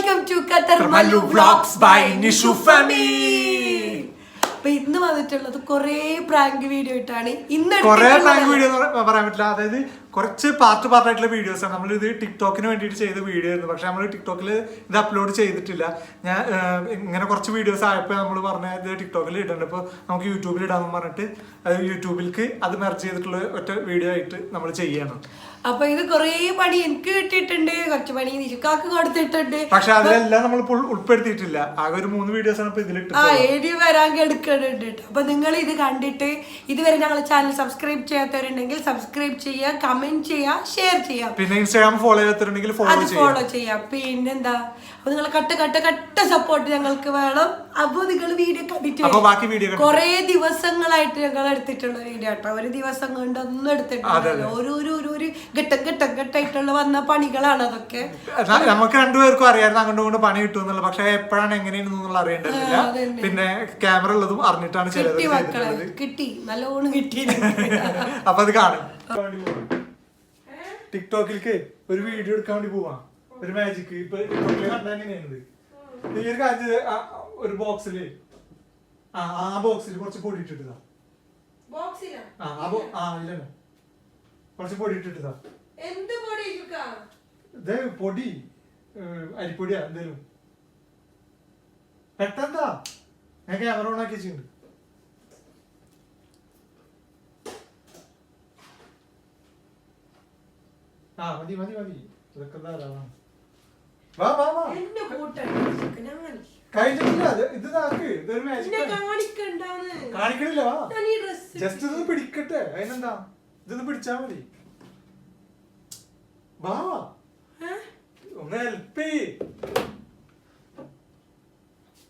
Welcome to Qatar Mallu vlogs by Nishu ഫാമി. അപ്പൊ ഇന്ന് വന്നിട്ടുള്ളത് കുറേ പ്രാങ്ക് വീഡിയോ ഇട്ടാണ്. കുറേ പ്രാങ്ക് വീഡിയോ പറയാൻ പറ്റില്ല, അതായത് കുറച്ച് പാർട്ടായിട്ടുള്ള വീഡിയോസ് ആണ്. നമ്മൾ ഇത് ടിക്ടോക്കിന് വേണ്ടിയിട്ട് ചെയ്ത വീഡിയോ ആയിരുന്നു, പക്ഷെ നമ്മൾ ടിക്ടോക്കിൽ ഇത് അപ്ലോഡ് ചെയ്തിട്ടില്ല. ഞാൻ ഇങ്ങനെ കുറച്ച് വീഡിയോസ് ആയപ്പോൾ നമ്മൾ പറഞ്ഞ ഇത് ടിക്ടോക്കിൽ ഇടണ്ട, ഇപ്പോൾ നമുക്ക് യൂട്യൂബിൽ ഇടാമെന്ന് പറഞ്ഞിട്ട് അത് യൂട്യൂബിലേക്ക് അത് മെർജ് ചെയ്തിട്ടുള്ള ഒറ്റ വീഡിയോ ആയിട്ട് നമ്മൾ ചെയ്യണം. അപ്പൊ ഇത് കുറേ പണി എനിക്ക് കിട്ടിയിട്ടുണ്ട്, കുറച്ച് പണി നിഷുക്കാക്ക് കൊടുത്തിട്ടുണ്ട്, പക്ഷെ അതിലെല്ലാം നമ്മൾ ഉൾപ്പെടുത്തിയിട്ടില്ല. ആകെ ഒരു 3 വീഡിയോസ് ആണ് ഇപ്പൊ ഇതിലിട്ട്. ഏടി വരാൻ എടുക്കുന്നുണ്ട്. അപ്പൊ നിങ്ങൾ ഇത് കണ്ടിട്ട് ഇതുവരെ ഞങ്ങളുടെ ചാനൽ സബ്സ്ക്രൈബ് ചെയ്യാത്തവരുണ്ടെങ്കിൽ സബ്സ്ക്രൈബ് ചെയ്യുക, കമന്റ് ചെയ്യുക, ഷെയർ ചെയ്യാം. പിന്നെ ഇൻസ്റ്റാഗ്രാം ഫോളോ ചെയ്യാത്തവരുണ്ടെങ്കിൽ ഫോളോ ചെയ്യാം. പിന്നെന്താ, അപ്പൊ നിങ്ങൾ കട്ട സപ്പോർട്ട് ഞങ്ങൾക്ക് വേണം. അപ്പൊ നിങ്ങൾ വീഡിയോ കണ്ടിട്ട് കൊറേ ദിവസങ്ങളായിട്ട് ഞങ്ങൾ എടുത്തിട്ടുള്ള വീഡിയോ കേട്ടോ. ഒരു ദിവസം കൊണ്ടൊന്നും എടുത്തിട്ടില്ല, ഓരോരോ ഘട്ടമായിട്ടുള്ള വന്ന പണികളാണ് അതൊക്കെ. നമുക്ക് രണ്ടുപേർക്കും അറിയാമായിരുന്നു അങ്ങോട്ടും ഇങ്ങോട്ട് പണി കിട്ടുമെന്നുള്ള, പക്ഷെ എപ്പോഴാണ് എങ്ങനെയാണെന്നുള്ള അറിയേണ്ടതില്ല. പിന്നെ ക്യാമറ ഉള്ളതും അറിഞ്ഞിട്ടാണ് കിട്ടി, നല്ലോണം കിട്ടി. അപ്പൊ അത് കാണും. ടിക്ടോക്കിലേക്ക് ഒരു വീഡിയോ എടുക്കാൻ വേണ്ടി പോവാ, ഒരു മാജിക്. ഇപ്പൊ കണ്ടെങ്ങനെയാണത്, ഈ ഒരു കാര്യം ഒരു ബോക്സില് ആ ബോക്സിൽ കുറച്ച് പൊടി ഇട്ടിട്ടാ, കുറച്ച് പൊടി ഇട്ടിട്ടാ. ഇത് പൊടി അരിപ്പൊടിയാ എന്തേലും. പെട്ടെന്താ, ഞാൻ ക്യാമറ ഓൺ ആക്കി വെച്ചിട്ടുണ്ട്. മതി ഇതൊക്കെ കഴിഞ്ഞിട്ടില്ല. ഇത് ഇതൊരു കാണിക്കണില്ല. ജസ്റ്റ് ഇതൊന്ന് പിടിക്കട്ടെ, അതിനെന്താ, ഇതൊന്ന് പിടിച്ചാ മതി. വാ ഒന്ന് ഹെൽപ്പ് ചെയ്യ്.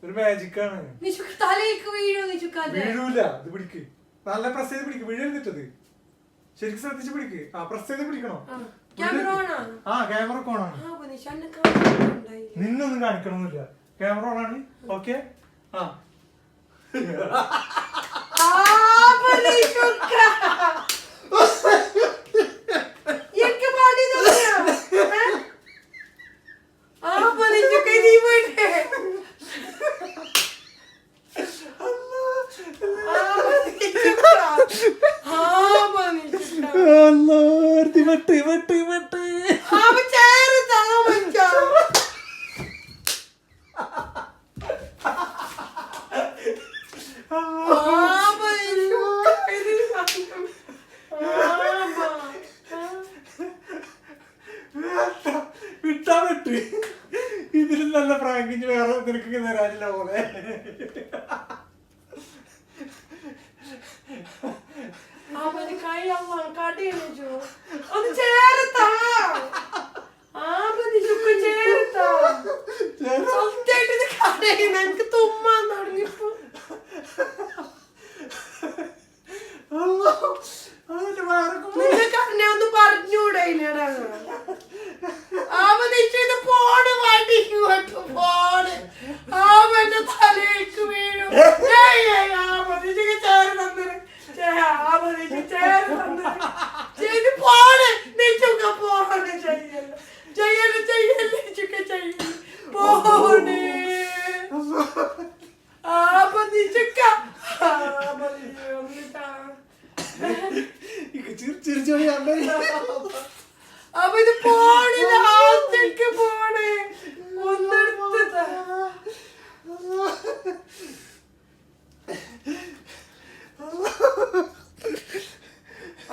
ഒരു മാജിക്കാണ്. വീഴൂല, ഇത് പിടിക്ക്, നല്ല പ്രസ് ചെയ്ത് പിടിക്ക്, വീഴരുതിട്ടത്. ശരിക്കും ശ്രദ്ധിച്ച് പിടിക്ക്. പ്രസ് ചെയ്ത് പിടിക്കണോ? ക്യാമറ ഓണാണ്. നിന്നൊന്നും കാണിക്കണമെന്നില്ല, ക്യാമറ ഓണാണ്. ഓക്കെ. ഇതിലും നല്ല പ്രാങ്കിങ് വേറെ നിനക്ക് തരാനില്ല പോലെ. എനിക്ക് തുമ്മാൻ തുടങ്ങിയപ്പോ ഒന്ന് പറഞ്ഞൂടെ ഫോണ് ഫോണ് അവന്റെ തലയിലേക്ക് വീഴും. അപ്പൊ ഇത് പോണ് ലാസ്റ്റേക്ക് പോണ് ഒന്നെടുത്ത്.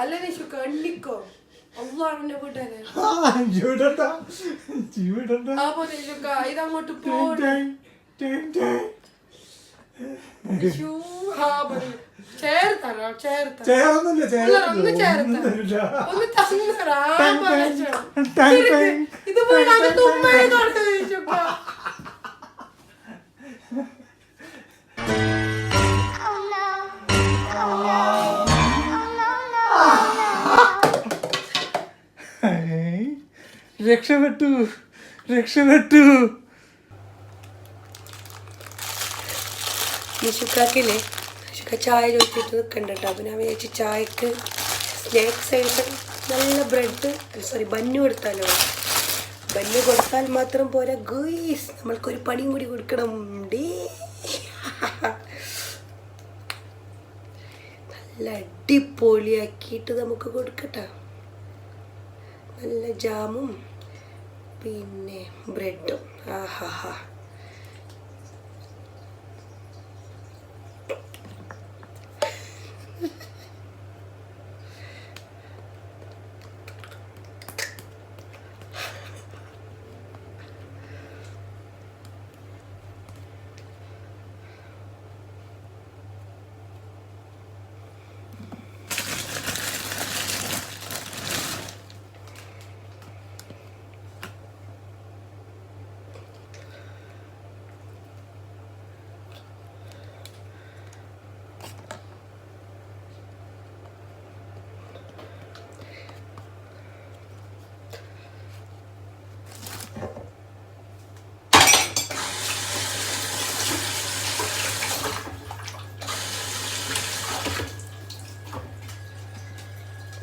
അല്ല നിഷു കണ്ണിക്കോ, അള്ളാറിന്റെ കൂട്ടുകാരെ. അപ്പൊ നിഷുക്ക ഇതങ്ങോട്ട് പോണ്. ഇത് രക്ഷപ്പെട്ടു. നിഷുക്കാക്കില്ലേ, നിഷുക്ക ചായ ചോദിച്ചിട്ട് നിൽക്കണ്ട കേട്ടോ. അപ്പം ഞാൻ വിചാരിച്ചു ചായക്ക് സ്നാക്സ് ആയിട്ട് നല്ല ബ്രെഡ് ബന്നു കൊടുത്താലോ. ബന്ന് കൊടുത്താൽ മാത്രം പോരാ ഗുയ്സ്, നമ്മൾക്കൊരു പണിയും കൂടി കൊടുക്കണം. നല്ല അടിപൊളിയാക്കിയിട്ട് നമുക്ക് കൊടുക്കട്ടെ. നല്ല ജാമും പിന്നെ ബ്രെഡും. ആഹാ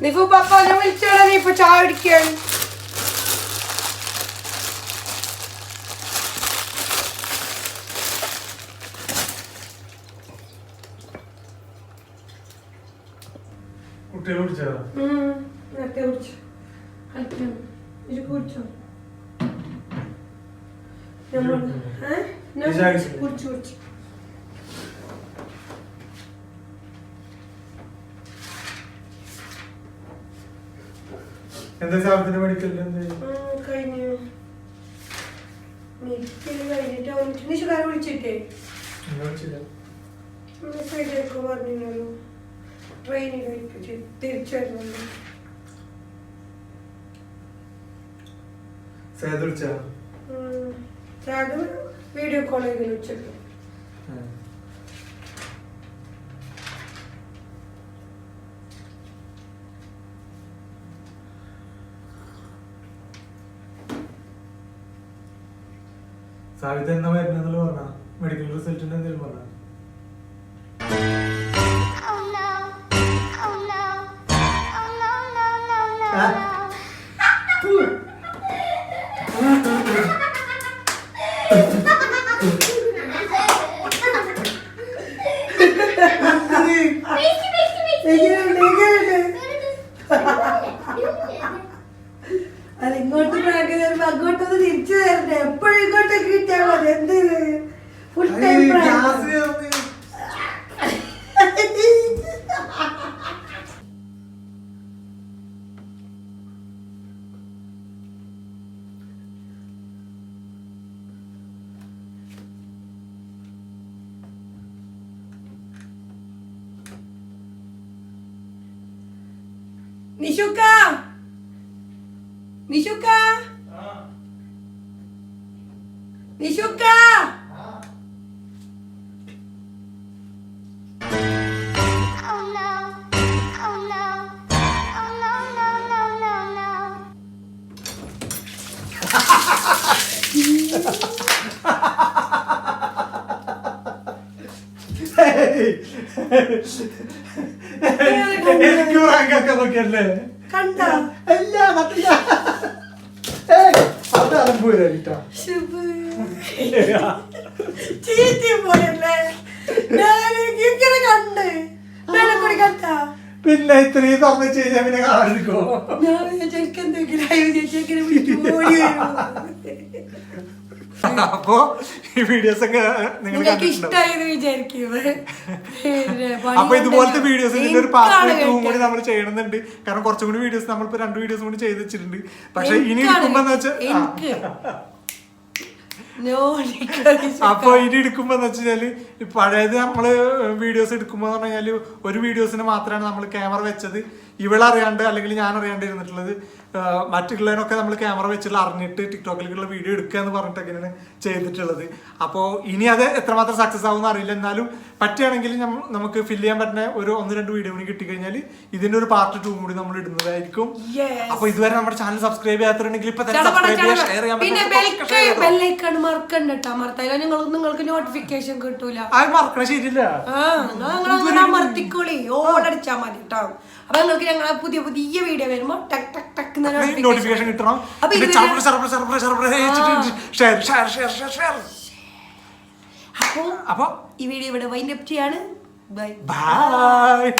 നിഫു പപ്പ ഞാൻ വിളിച്ചാടാ, നീ ഇപ്പൊ ചായ കുടിക്കാൻ. കുട്ടികൾ കുടിച്ചോ? നേരത്തെ കുടിച്ചു. കുടിച്ചോ? കുടിച്ചു. എന്താ സാധനത്തിന്റെ മെഡിക്കലിൽ കഴിഞ്ഞു. മെഡിക്കൽ കഴിഞ്ഞിട്ട് നിഷുകാരെ വിളിച്ചിട്ടേ പറഞ്ഞല്ലോ ട്രെയിനിൽ തിരിച്ചു വരുന്നുണ്ട്. വീഡിയോ കോൾ ചെയ്ത് വിളിച്ചിട്ടു. സാവിത എന്നാ വരുന്നതെന്ന് പറഞ്ഞ മെഡിക്കൽ റിസൾട്ടിന്റെ എന്തെങ്കിലും പറഞ്ഞ അത് ഇങ്ങോട്ട് അങ്ങോട്ടൊന്ന് തിരിച്ചു തരണ്ടേ? എപ്പോഴും ഇങ്ങോട്ടൊക്കെ കിട്ടിയാൽ മതി. എന്ത് ഫുൾ ടൈം നിഷുക്ക നിഷുക്ക നിഷുക്ക എനിക്ക് റാങ്കൊക്കെ നോക്കിയല്ലേ കണ്ട അല്ല മറ്റില്ല അത് അലമ്പൂരാ ചീറ്റി പോയല്ലേ ഇങ്ങനെ കണ്ട് കൂടി കണ്ട. പിന്നെ ഇത്രയും തുറന്നു വെച്ച് കഴിഞ്ഞാൽ പിന്നെ കാണാതിരിക്കോ? ഞാൻ അപ്പൊ ഈ വീഡിയോസ് ഒക്കെ നിങ്ങൾക്ക് ഇഷ്ടമായെന്ന് വിചാരിക്കുന്നത്. അപ്പൊ ഇതുപോലത്തെ വീഡിയോസ് ഇതിന്റെ ഒരു പാർട്ട് 2 കൂടി നമ്മൾ ചെയ്യണമെന്നുണ്ട്. കാരണം കുറച്ചും കൂടി വീഡിയോസ് നമ്മളിപ്പോ 2 വീഡിയോസ് കൂടി ചെയ്ത് വെച്ചിട്ടുണ്ട്. പക്ഷെ ഇനി എടുക്കുമ്പോന്ന് വെച്ചാൽ അപ്പൊ ഇനി എടുക്കുമ്പോന്ന് വെച്ചാല് പഴയത് നമ്മള് വീഡിയോസ് എടുക്കുമ്പോ എന്ന് പറഞ്ഞാല് ഒരു വീഡിയോസിന് മാത്രമാണ് നമ്മൾ ക്യാമറ വെച്ചത്. ഇവളറിയാണ്ട് അല്ലെങ്കിൽ ഞാൻ അറിയാണ്ട് ഇരുന്നിട്ടുള്ളത്. മറ്റുള്ളതിനൊക്കെ നമ്മൾ ക്യാമറ വെച്ചുള്ള അറിഞ്ഞിട്ട് ടിക്ടോക്കിലേക്കുള്ള വീഡിയോ എടുക്കുക എന്ന് പറഞ്ഞിട്ടൊക്കെയാണ് ചെയ്തിട്ടുള്ളത്. അപ്പോൾ ഇനി അത് എത്രമാത്രം സക്സസ് ആവുമെന്ന് അറിയില്ല. എന്നാലും പറ്റുകയാണെങ്കിൽ നമുക്ക് ഫില്ല് ചെയ്യാൻ പറ്റുന്ന ഒരു 1-2 വീഡിയോ കൂടി കിട്ടിക്കഴിഞ്ഞാൽ ഇതിന്റെ ഒരു പാർട്ട് 2 കൂടി നമ്മൾ ഇടുന്നതായിരിക്കും. അപ്പൊ ഇതുവരെ നമ്മുടെ ചാനൽ സബ്സ്ക്രൈബ് ചെയ്യാത്തുണ്ടെങ്കിൽ ഇപ്പൊ തന്നെ സബ്സ്ക്രൈബ് ചെയ്യുക, ഷെയർ ചെയ്യാൻ നിങ്ങൾക്ക് നോട്ടിഫിക്കേഷൻ കിട്ടൂല. അത് മറക്കണ ശരിയില്ല. അമർത്തിക്കോളി ഓടടിച്ചാ മതി കേട്ടോ. അപ്പൊ നിങ്ങൾക്ക് ഞങ്ങളെ പുതിയ പുതിയ വീഡിയോ വരുമ്പോ ടക്ക് ടക്ക് ടക്ക് നോട്ടിഫിക്കേഷൻ കിട്ടണം. അപ്പോ ഈ വീഡിയോ ഇവിടെ വൈൻഡ് അപ്പ് ചെയ്യാണ്. Bye bye.